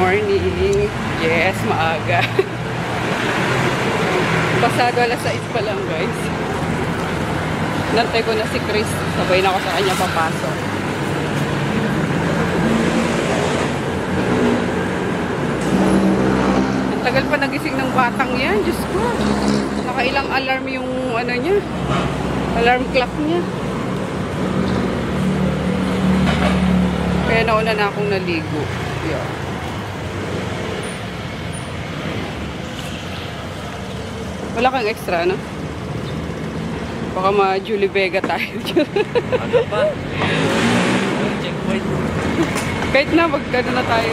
morning. Yes, maaga. Pasado alas 6 pa lang, guys. Nantay ko na si Chris. Sabay na ako sa kanya papasok. Ang tagal pa nagising ng batang yan. Diyos ko. Nakailang alarm yung ano niya. Alarm clock niya. Kaya nauna na akong naligo. Yeah. Wala kang extra, no? Baka ma-Julie Vega tayo. Ano pa? Checkpoint. Kahit na, magkano na tayo.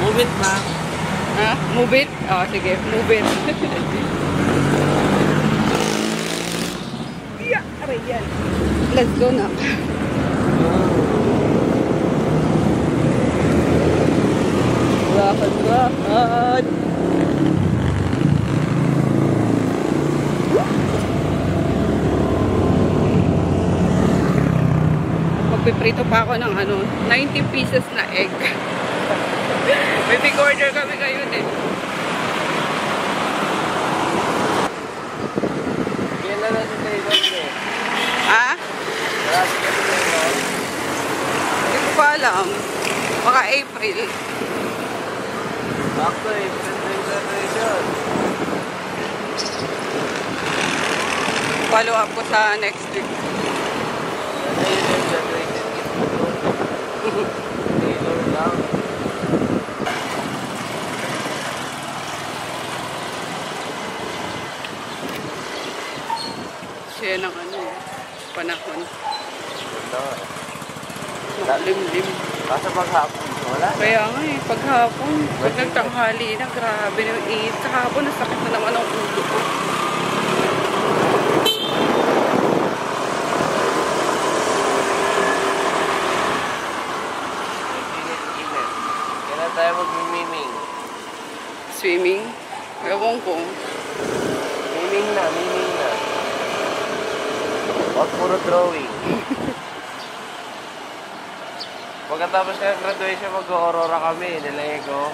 Move it, ma. Ha? Move it? Oo, sige. Move it. Yeah, aray yan. Let's go na. Lakad. Magpiprito pa ako ng 90 pieces na egg. May big order kami ngayon eh. Kailan na natin tayo eh? Ha? Marami kami tayo. Hindi ko pa alam. Baka April. Bakto eh, presentation. Follow up ko sa next week. Ano yun yung graduation gift ko? Taylor lang. Siya ng panahon. Wala. Makulimlim. Basta paghapon, wala. Kaya nga eh, paghapon, pag nagtanghali na, grabe na yung init. Sa hapon, nasakit na naman ang ulo ko. Init. Kailan tayo mag-miming? Swimming? Ewan ko. Miming na. Huwag puro drawing. Pagkatapos ng graduation, mag-aurora kami. Nilagay ko.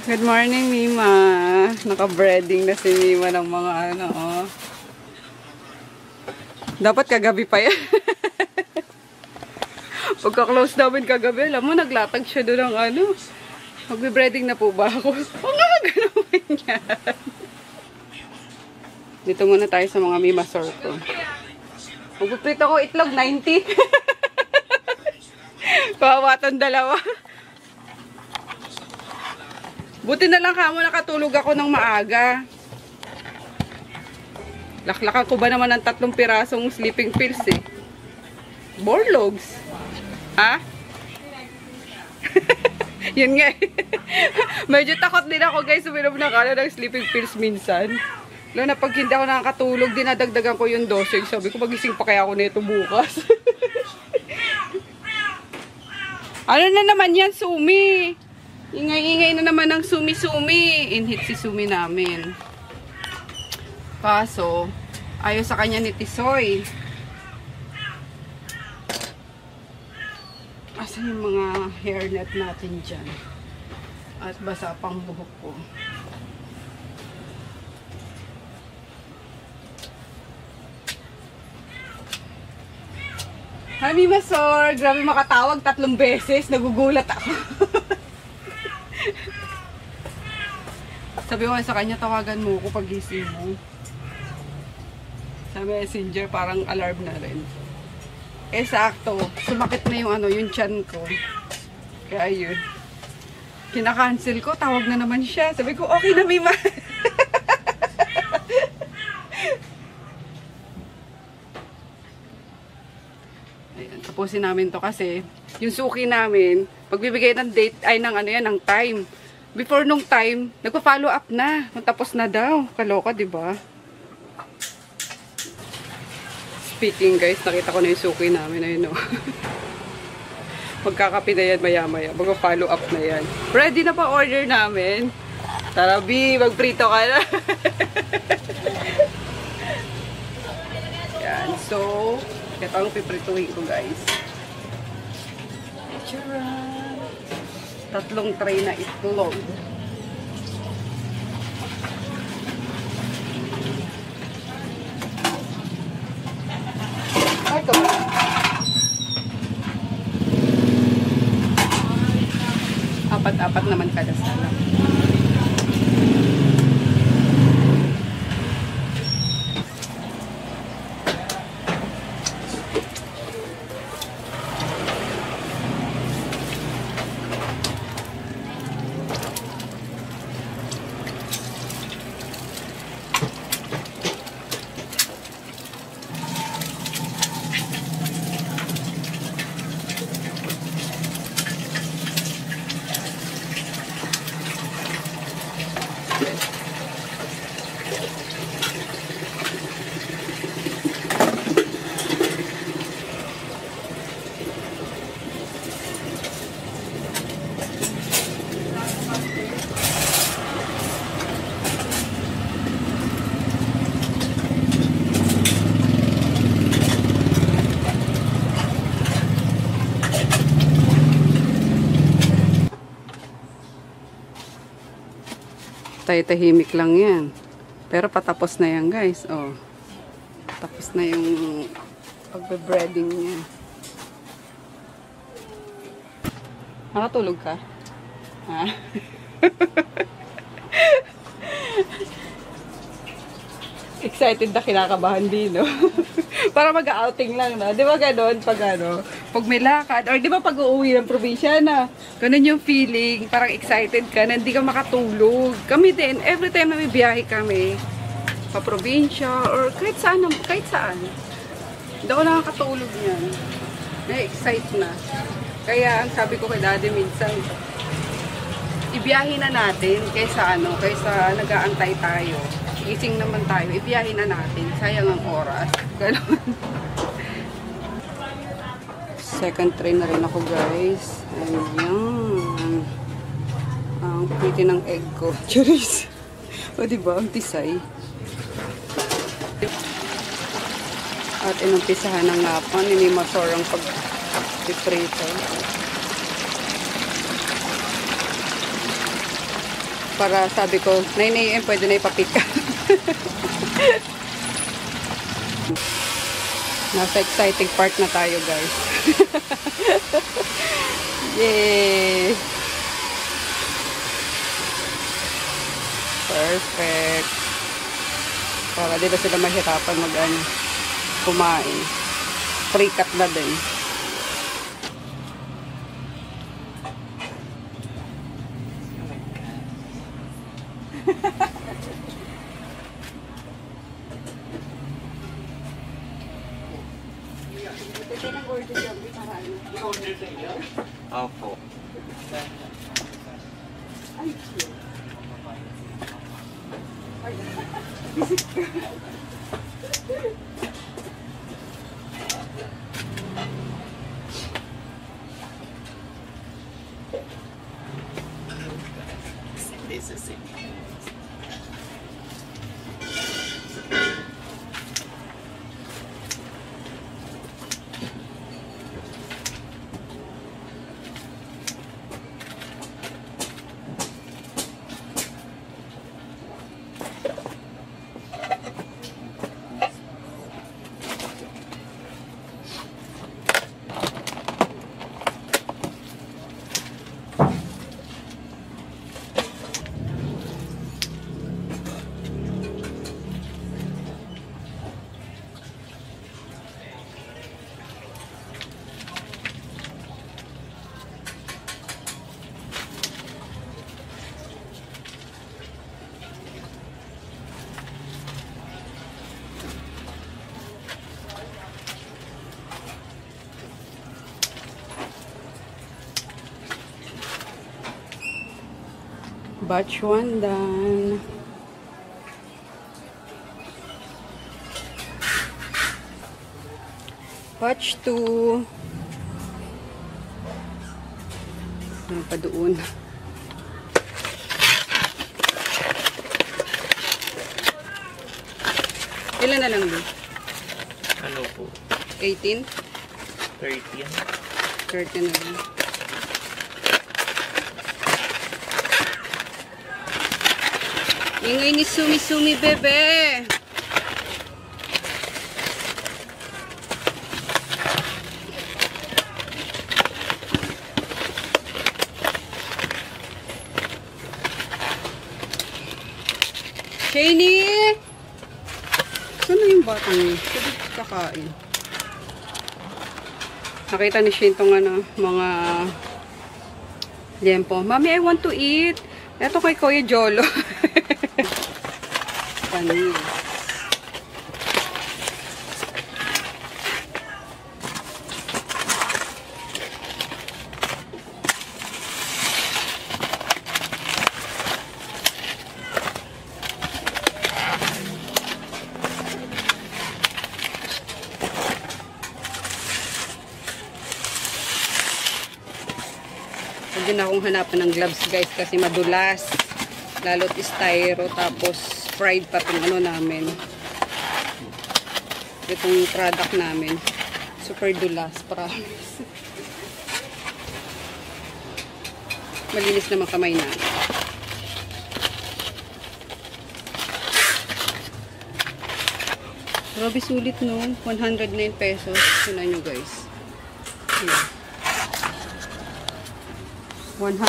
Good morning, Mima. Naka-breading na si Mima ng mga oh. Dapat kagabi pa yan. Pagka-close namin kagabi, alam mo, naglatag siya doon ng Magbe-breading na po ba ako? O nga, gano'n yan. Dito muna tayo sa mga Mima Sorko. Magpuprito ko itlog, 90. Kawawa tong dalawa. Buti na lang kamo nakatulog ako ng maaga. Laklakan ko ba naman ng 3 pirasong sleeping pills eh. Borlogs. Ha? Yun nga eh. Medyo takot din ako guys uminom ng sleeping pills minsan. Lalo na pag hindi ako nakakatulog, dinadagdagan ko yung dosage. Sabi ko, magising pa kaya ako nito bukas. Ano na naman yan, Sumi? Ingay-ingay na naman ng Sumi-Sumi. Inhit si Sumi namin. Kaso, ayaw sa kanya ni Tisoy. Asan yung mga hairnet natin dyan? At basa pang buhok ko. Hi, Mima Sor. Grabe makatawag 3 beses. Nagugulat ako. Sabi ko sa kanya, tawagan mo ko pag gising mo. Sa messenger, parang alarm na rin. Eh, sakto. Sumakit na yung tiyan ko. Kaya yun. Kinakancel ko, tawag na naman siya. Sabi ko, okay na, Mima. Ayan, tapusin namin to kasi yung suki namin, pagbibigay ng date, ay ng time. Before nung time, nagpa-follow up na. Matapos na daw. Kaloka, diba? Speaking guys, nakita ko na yung suki namin. Ayun o. Magkakape na yan maya-maya. Mag-follow up na yan. Ready na pa order namin. Tara, B, magprito ka na. Yan. So, ito ang piprituhin ko guys. Charan! 3 tray na itlog. Ay, ito ba? Apat-apat naman kada sala. Tahimik lang yan. Pero patapos na yan, guys. Oh. Tapos na yung pagbe-breading niya. Nakatulog ka? Ha? Excited na, kinakabahan din, no? Para mag-outing lang, no? Di ba ganon? Pag may lakad, or di ba pag uuwi ng probinsya na, ganon yung feeling, parang excited ka na hindi ka makatulog. Kami din, every time na may biyahe kami, pa probinsya, or kahit saan, hindi ako nakakatulog yan. Na-excite na. Kaya, ang sabi ko kay daddy minsan, ibiyahin na natin kaysa nag-aantay tayo. Gising naman tayo, ibiyahin na natin. Sayang ang oras. Ganon. Second tray na rin ako, guys. Ayan. Ang pretty ng egg ko. Charis. O, diba? Ang tisay. At inumpisahan na nga pa. Ninimasor ang pag-deprito. Para sabi ko, 9 AM pwede na ipapick ka. Nasa exciting part na tayo, guys. Yay! Perfect. Para di ba sila mahirapan kumain. Free cut na din. Opo. This is it. Batch 1 done. Batch 2. Ano pa doon? Ilan na lang doon? Ano po? 18? 13. 13 na lang. Ingay ni Sumi-Sumi, bebe. Shani! Saan na yung batang yun? Sabi kakain. Nakita ni Shane itong ano, mga liempo. Mami, I want to eat. Ito kay Kuya Jolo. Panis. Huwag din akong hanapan ng gloves guys kasi madulas. Lalo't styro tapos fried pa itong ano namin. Itong product namin. Super dulas. Promise. Malinis naman kamay namin. Grabe sulit no. 109 pesos. Tunan nyo guys. Here. 109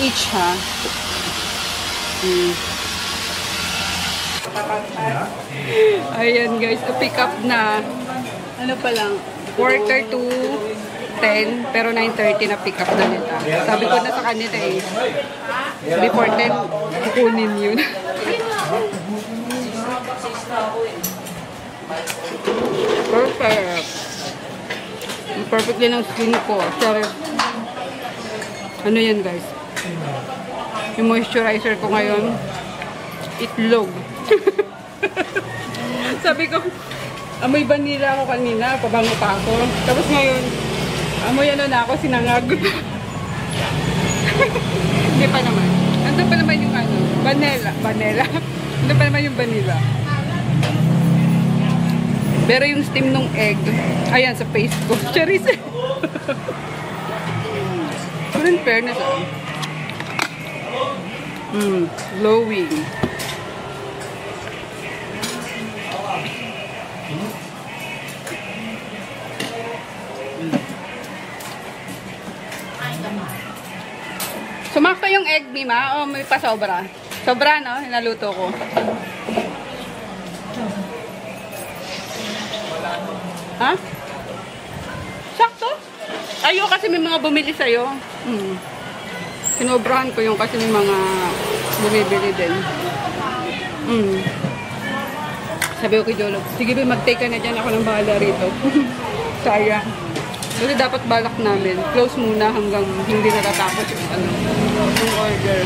each ha. Ayan guys, pick up na. Ano pa lang, quarter to 10 pero 9:30 na pick up na nila. Sabi ko na sa kanila eh, before 10 kukunin yun. Perfect. Perfect din ang skin ko. Sorry. Ano yan guys? Yung moisturizer ko ngayon, itlog. Sabi ko, amoy vanilla ako kanina, pabango pa ako. Tapos ngayon, amoy ano na ako, sinangag. Hindi pa naman. Ando pa naman yung ano, vanilla. Ando pa naman yung vanilla. Pero yung steam nung egg, ayan, sa face ko. Charis. Pero in fairness, glowing. Sumakto yung egg, Mima? O may pasobra? Sobra, no? Hinaluto ko. Ha? Sakto? Ayo kasi may mga bumili sa'yo. Sinobrahan ko yung kasi may mga bumibili din. Sabi ko kay Jolo, sige ba mag-take ka na dyan, ako nang bahala rito. Sayang. Kasi dapat balak namin. Close muna hanggang hindi natatapos yung, ano, yung order.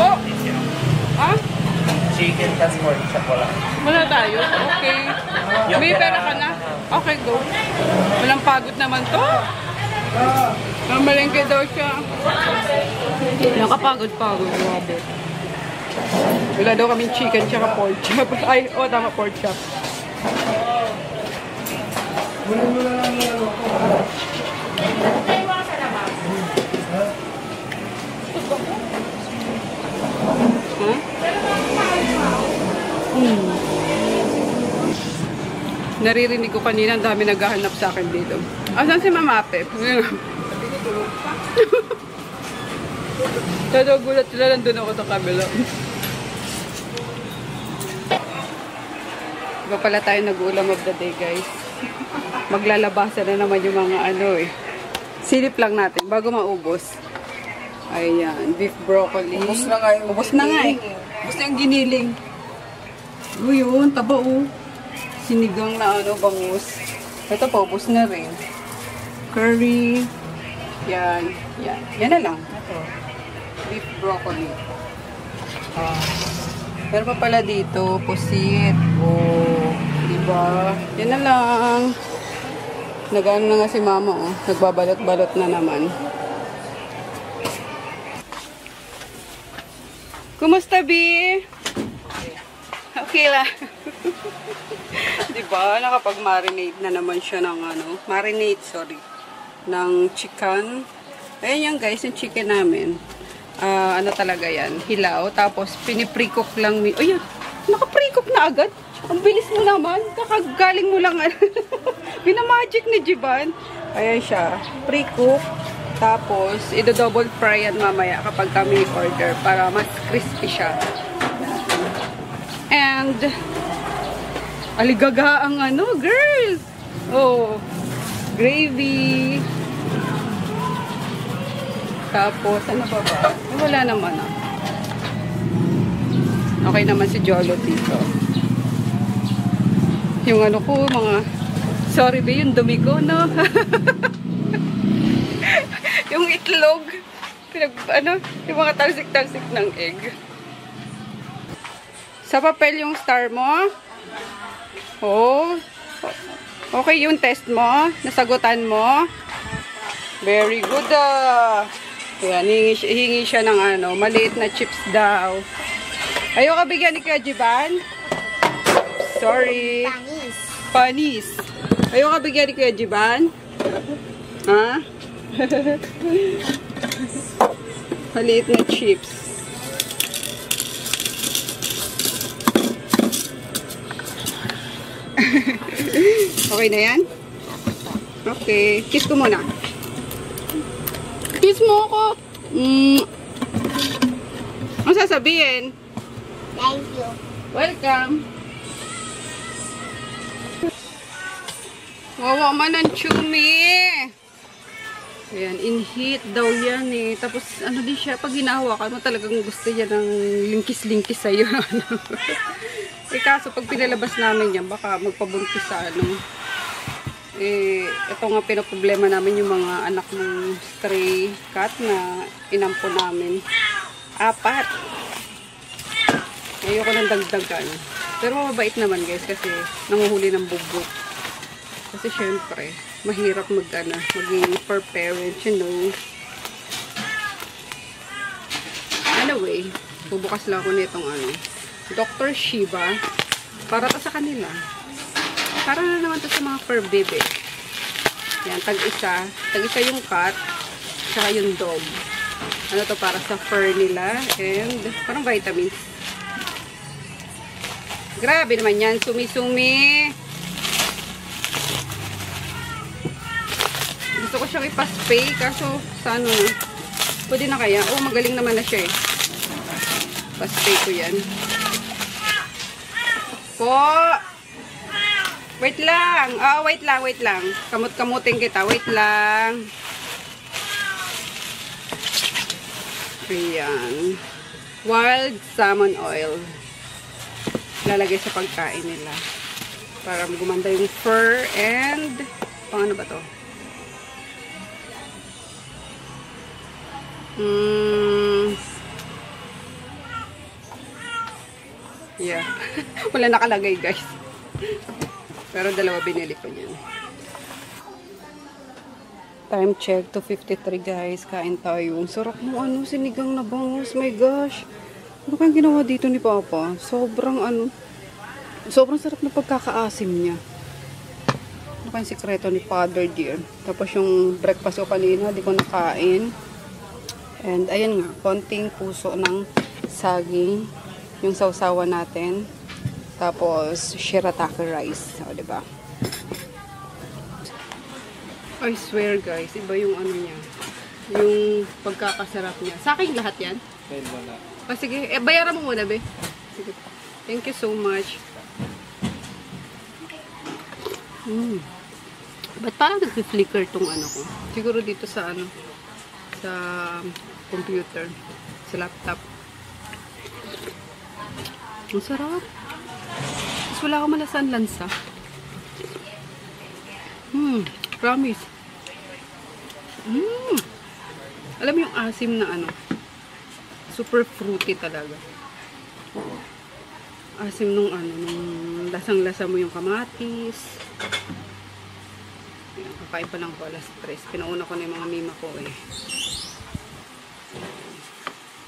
Oh! Ha? Chicken tas pork chop wala. Wala tayo? Okay. May pera ka na? Okay, go. Walang pagod naman to. Mamalengke daw siya. Nakapagod-pagod. Grabe. Wala daw kaming chicken tsaka pork chop. Ay, oh, tama, pork chop. Huh? Naririnig ko kanina, ang dami naghahanap sa akin dito. Asan si Mama Pep? Tado, gulat sila, nandun ako sa kabila. Iba pala tayo nag-ulam of the day, guys. Maglalabasan na naman yung mga ano eh. Silip lang natin bago maubos. Ayan, beef broccoli. Ubus na nga yung Ubus na nga eh. Ubus na yung giniling. O yun, taba o. Sinigang na ano, bangus. Ito po, ubus na rin. Curry. Yan. Yan. Yan na lang. Ito. Beef broccoli. Pero pa pala dito, pusit. O, diba? Yan na lang. Nag-ano na nga si Mama, oh. Nagbabalot-balot na naman. Kumusta, Bi? Okay lang. Diba? Nakapag-marinate na naman siya ng ano. Marinate, sorry. Ng chicken. Ayan yan guys, yung chicken namin. Ano talaga yan? Hilaw. Tapos, piniprecook lang. Ayan, naka-precook na agad. Ang bilis mo naman. Kakagaling mo lang. Binamagic ni Jiban. Ayan siya. Pre-cook. Tapos, i-double fry yan mamaya kapag kami order para mas crispy siya. And, aligaga ang ano, girl! Oh, gravy. Tapos, ano pa ba? Wala naman ah. Okay naman si Jolo dito. Yung ano ko, mga... Sorry ba, yung dumi ko, no? Yung itlog. Yung mga talsik-talsik ng egg. Sa papel yung star mo. Oh. Okay yung test mo. Nasagutan mo. Very good Ayan, hingi siya ng ano, maliit na chips daw. Ayaw ka bigyan ni Kuya Jiban? Sorry. Panis. Panis. Ayaw ka bigyan ni Kuya Jiban? Ha? Maliit na chips. Okay na yan? Okay. Kiss ko muna. Kiss mo ako. Ano sasabihin? Thank you. Welcome. Wawa man ang chumi. Ayan, in heat daw yan eh. Tapos ano din siya, pag hinahawakan mo talagang gusto niya ng lingkis-lingkis sa'yo. Eh kaso pag pinalabas namin yan, baka magpabuntis sa ano. Eh, ito nga pinaproblema namin yung mga anak ng stray cat na inampo namin. 4. Ayoko ng dagdagan. Pero mabait naman guys kasi nanguhuli ng bubuk. Kasi syempre, mahirap maging per parent, you know. Anyway, bubukas lang ako nitong ano, Dr. Shiba. Para to sa kanila. Para na naman to sa mga fur baby. Yan, tag-isa. Tag-isa yung cat, tsaka yung dog. Ano to, para sa fur nila. And, parang vitamins. Grabe naman yan. Sumi-sumi. Gusto ko siyang ipaspay. Kaso, sa ano na. Pwede na kaya. Oh, magaling naman na siya eh. Paspay ko yan. Po! Wait lang. Wait lang. Kamut-kamutin kita. Wait lang. Ayan. Wild salmon oil. Lalagay sa pagkain nila. Para gumanda yung fur and pang ano ba to? Yeah. Wala nakalagay guys. Pero dalawa binili ko niyan. Time check, 2:53 guys. Kain tayo. Ang sarap ng ano, sinigang na bangus. My gosh. Ano kayang ginawa dito ni Papa? Sobrang sarap na pagkakaasim niya. Ano kayang sikreto ni Father dear? Tapos yung breakfast ko kanina, di ko nakain. And ayan nga, konting puso ng saging. Yung sausawa natin. Tapos, shirataki rice. O, diba? I swear, guys. Iba yung ano niya. Yung pagkakasarap niya. Sa akin lahat yan? Wala. Sige. Bayaran mo muna, be. Sige. Thank you so much. Ba't parang nag-flicker tong ano ko? Siguro dito sa ano. Sa computer. Sa laptop. Ang sarap. Tapos wala akong malasan lansa. Promise. Alam mo yung asim na ano. Super fruity talaga. Asim nung ano, nung lasang-lasa mo yung kamatis. Kakain pa lang ko alas 3. Pinauna ko na yung mga mima ko eh.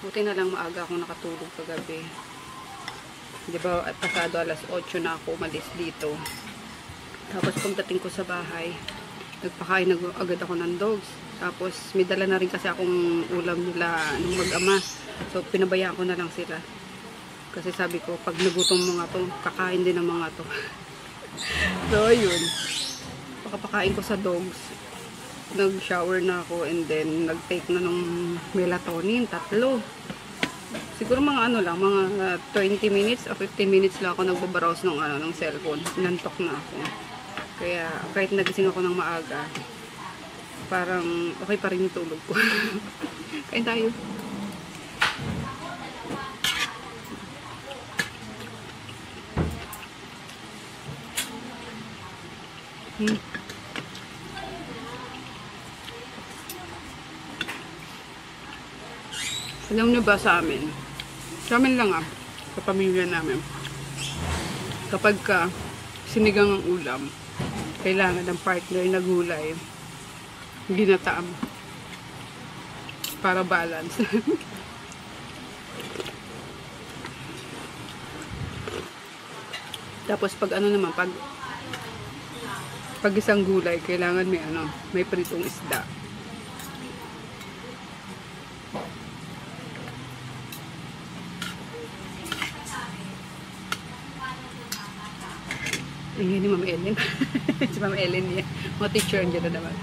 Buti na lang maaga akong nakatulog kagabi. Diba, at pasado alas 8 na ako umalis dito. Tapos pagdating ko sa bahay, nagpakain agad ako ng dogs. Tapos may dala na rin kasi akong ulam nila nung mag-ama. So pinabayaan ko na lang sila. Kasi sabi ko, pag nagutom mga to, kakain din ng mga to. So ayun. Pakapakain ko sa dogs. Nag-shower na ako and then nag-take na ng melatonin, 3. Siguro mga ano lang, mga 20 minutes o 15 minutes lang ako nagbabrowse ng cellphone. Nantok na ako. Kaya kahit nagising ako ng maaga, parang okay pa rin yung tulog ko. Kain tayo. Alam niyo ba sa amin? Sa amin lang sa pamilya namin. Kapag sinigang ang ulam, kailangan ng partner na gulay, ginataam. Para balance. Tapos pag ano naman, pag isang gulay, kailangan may pritong isda. Ayan ni Ma'am Ellen. Si Ma'am Ellen niya. Mga teacher niya na naman.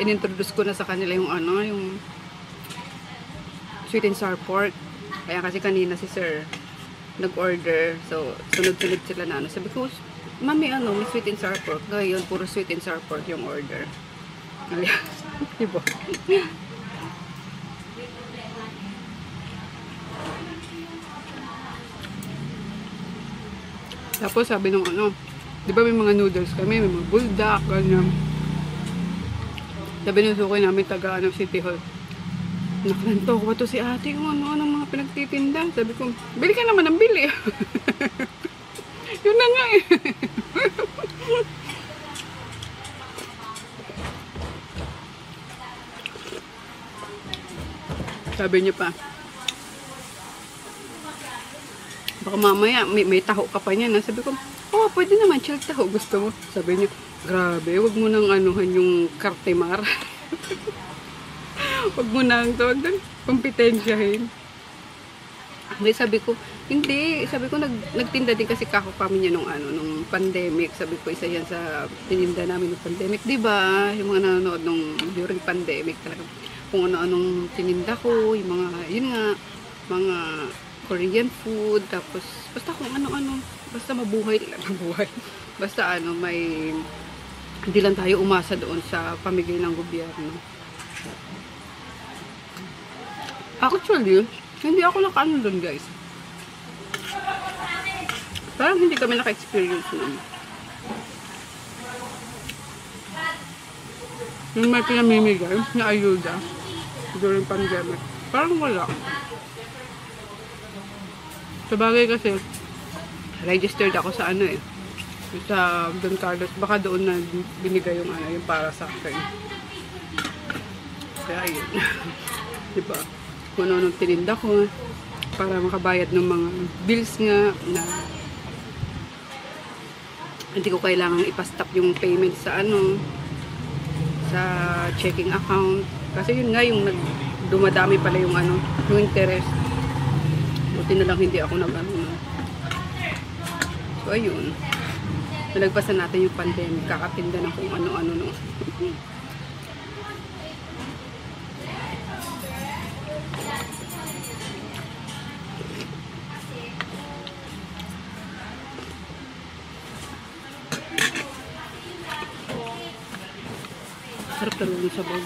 In-introduce ko na sa kanila yung sweet and sour pork. Kaya kasi kanina si Sir nag-order. So, sunod-sunod sila na. Sabi ko, Mami, may sweet and sour pork. Ngayon, puro sweet and sour pork yung order. Diba? Tapos sabi nung di ba may mga noodles kami, may mga buldak, ganyan. Sabi nung sukoy namin taga City Hall. Nakanto ko to si ate kung ano mga pinagtitinda. Sabi ko, bili ka naman ng bili. Yun na nga eh. Sabi niya pa, baka mamaya may taho ka pa niyan. Sabi ko, pwede naman, chill taho. Gusto mo? Sabi niya, grabe, wag mo nang anuhan yung kartemar. Wag mo nang tawag doon, kompetensyahin. Okay, sabi ko, hindi. Sabi ko, nagtinda din kasi kako kami niya nung pandemic. Sabi ko, isa yan sa tininda namin ng pandemic. Diba? Yung mga nanonood during pandemic talaga. Kung ano-anong tininda ko, yung mga, yun nga, mga Korean food, tapos basta kung ano-ano, basta mabuhay. Basta hindi lang tayo umasa doon sa pamigay ng gobyerno. Actually, hindi ako nakaano doon, guys. Parang hindi kami naka-experience nun. Yung may pinamimigay na ayuda during pandemic, parang wala. Sabagay kasi, registered ako sa sa Don Carlos. Baka doon na binigay yung para sa akin. Kaya yun. Diba? Kung ano tininda ko para makabayad ng mga bills nga na hindi ko kailangang ipastop yung payment sa sa checking account. Kasi yun nga yung dumadami pala yung yung interest. Buti na lang hindi ako So ayun. Nalagpasan natin yung pandemic. Kakatinda ng kung ano-ano no. Sarap talaga yung sabaw.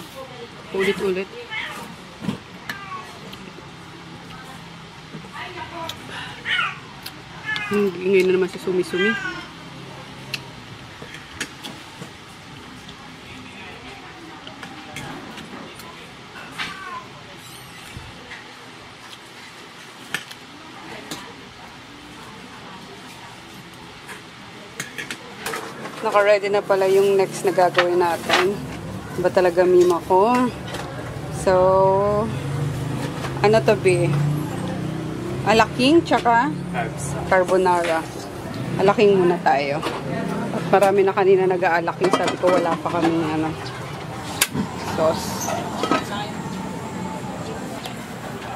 Ulit-ulit. Ngayon na naman si Sumi-Sumi. Naka-ready na pala yung next na gagawin natin. Ba talaga mima ko? So, ano to be? Alaking tsaka carbonara. Alaking muna tayo. At marami na kanina nag-aalaking. Sabi ko wala pa kami pesos.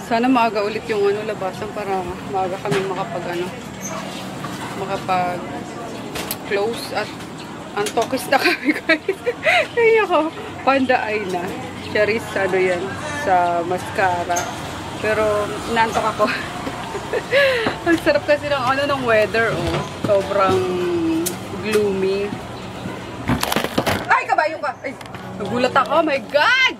Sana maaga ulit yung ano, labasan para maaga kami makapag-close at antokis na kami guys. Kaya ako, Panda Eye na. Charis, ano yan, sa mascara. Pero, naantok ako. Ang sarap kasi ng ano ng weather, oh. Sobrang gloomy. Ay, kabayo ka! Ay, nagulat ako, my God!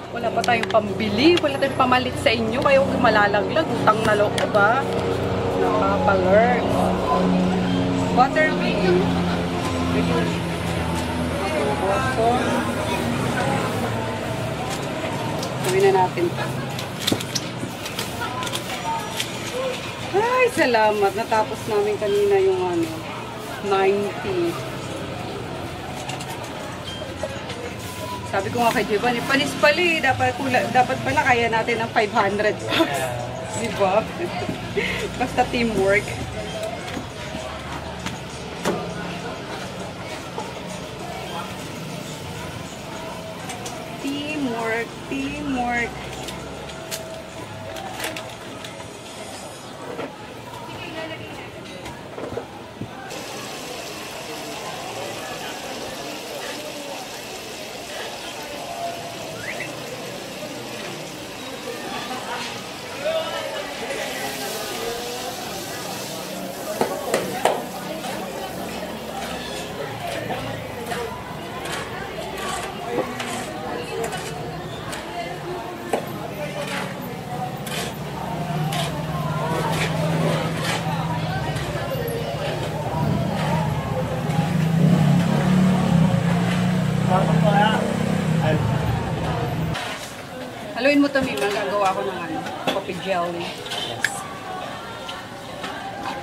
Wala pa tayong pambili, wala tayong pamalit sa inyo, kayo malalaglag, utang na loob ba? Nakapalert. Butterbean. Gawin na natin. Ay, salamat. Natapos namin kanina yung ano, 90. Sabi ko nga kay Giovanni, panis pali. Dapat pala kaya natin ng 500 bucks. Diba? Basta teamwork. Teamwork, teamwork. Haluin mo to, Mima. Gagawa ko ng ano, coffee jelly.